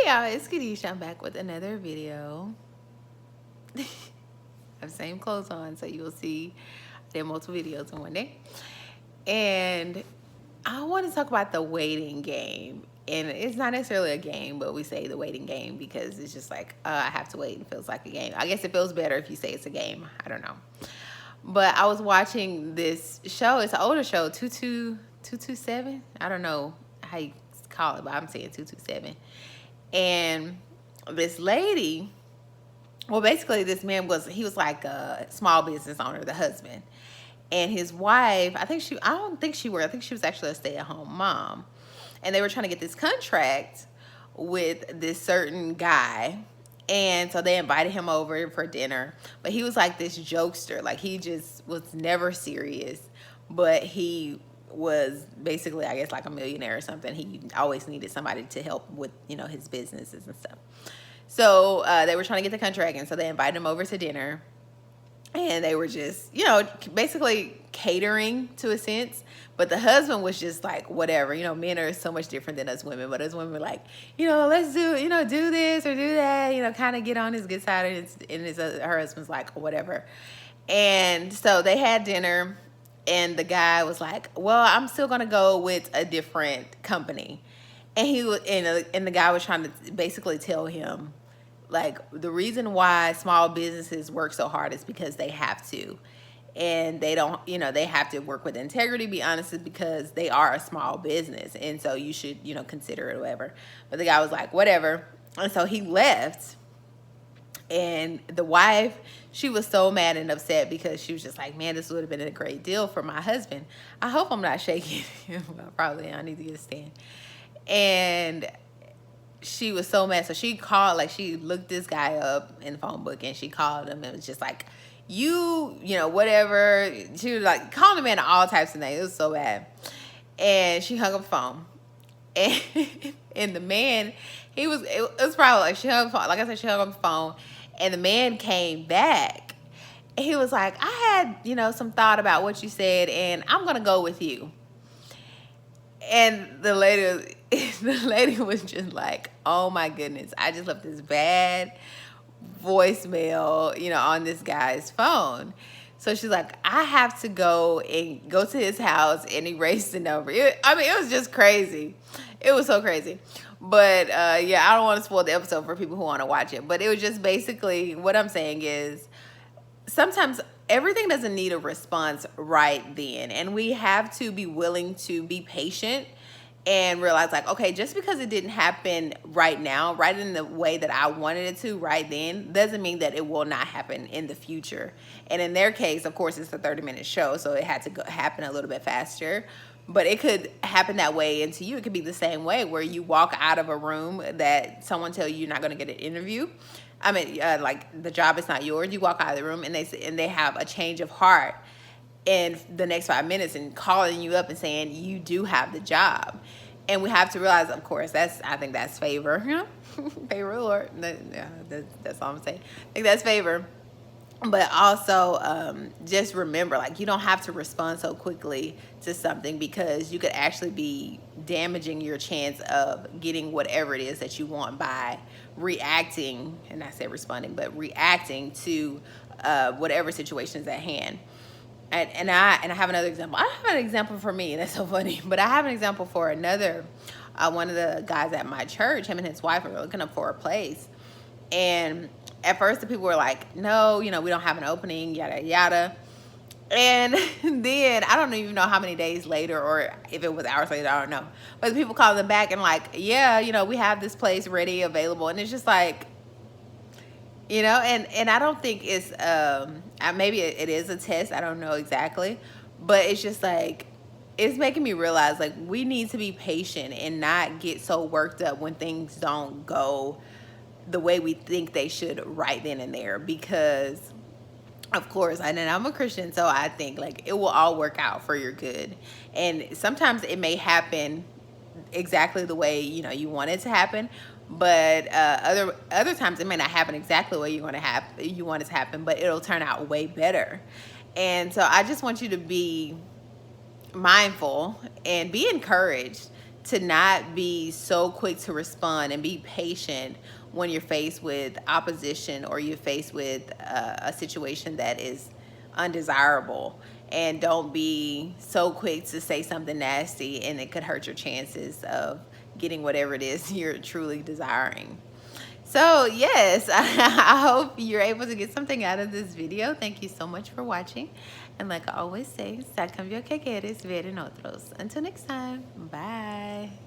y'all, it's Kadisha. I'm back with another video. I have the same clothes on, so you'll see there are multiple videos in one day. And I want to talk about the waiting game. And it's not necessarily a game, but we say the waiting game because it's just like, I have to wait and it feels like a game. I guess it feels better if you say it's a game. I don't know. But I was watching this show. It's an older show, 227. I don't know how you call it, but I'm saying 227. And this lady, well, basically this man he was like a small business owner, the husband. And his wife, I think she was actually a stay-at-home mom. And they were trying to get this contract with this certain guy. And so they invited him over for dinner. But he was like this jokester. Like, he just was never serious. But he was basically, I guess, like a millionaire or something. He always needed somebody to help with, his businesses and stuff. So they were trying to get the contract. And so they invited him over to dinner. And they were just, basically catering to a sense. But the husband was just like, whatever. Men are so much different than us women. But us women were like, let's do, do this or do that. Kind of get on his good side. And her husband's like, whatever. And so they had dinner. And the guy was like, well, I'm still going to go with a different company. And and the guy was trying to basically tell him, like, the reason why small businesses work so hard is because they have to. And they don't, they have to work with integrity, be honest, because they are a small business. And so you should, consider it or whatever. But the guy was like, whatever. And so he left. And the wife, she was so mad and upset because she was just like, man, this would have been a great deal for my husband. I hope I'm not shaking. Well, probably I need to get a stand. And she was so mad. So she called, like, she looked this guy up in the phone book and she called him and was just like, whatever. She was like calling him in all types of names. It was so bad. And she hung up the phone. And the man, it was probably like she hung up the phone. Like I said, she hung up the phone. And the man came back. And he was like, I had, some thought about what you said, and I'm going to go with you. And the lady was just like, oh my goodness, I just left this bad voicemail, on this guy's phone. So she's like, I have to go to his house and erase the number. It was just crazy. It was so crazy. But yeah, I don't want to spoil the episode for people who want to watch it. But it was just basically, what I'm saying is, sometimes everything doesn't need a response right then. And we have to be willing to be patient and realize, like, okay, just because it didn't happen right now, right in the way that I wanted it to right then, doesn't mean that it will not happen in the future. And in their case, of course, it's a 30-minute show, so it had to happen a little bit faster. But it could happen that way, and to you, it could be the same way, where you walk out of a room that someone tell you you're not going to get an interview. Like, the job is not yours. You walk out of the room, and they have a change of heart in the next 5 minutes and calling you up and saying you do have the job. And we have to realize, of course, I think that's favor. Favor of the Lord. That's all I'm saying. I think that's favor. But also, just remember, like, you don't have to respond so quickly to something, because you could actually be damaging your chance of getting whatever it is that you want by reacting, and I said responding, but reacting to whatever situation is at hand. And I have another example. I have an example for me, and that's so funny, but I have an example for another, one of the guys at my church. Him and his wife are looking up for a place. And at first the people were like, no, we don't have an opening, yada, yada. And then I don't even know how many days later, or if it was hours later, I don't know. But the people called them back and like, yeah, we have this place ready, available. And it's just like, and I don't think it's, maybe it is a test. I don't know exactly. But it's just like, it's making me realize, like, we need to be patient and not get so worked up when things don't go the way we think they should right then and there. Because, of course, and I'm a Christian, so I think, like, it will all work out for your good. And sometimes it may happen exactly the way, you want it to happen. But other times it may not happen exactly the way you want it to happen, but it'll turn out way better. And so I just want you to be mindful and be encouraged to not be so quick to respond and be patient when you're faced with opposition or you're faced with a situation that is undesirable. And don't be so quick to say something nasty, and it could hurt your chances of getting whatever it is you're truly desiring. So yes, I hope you're able to get something out of this video. Thank you so much for watching. And like I always say, sal cambio que quieres ver en otros. Until next time, bye.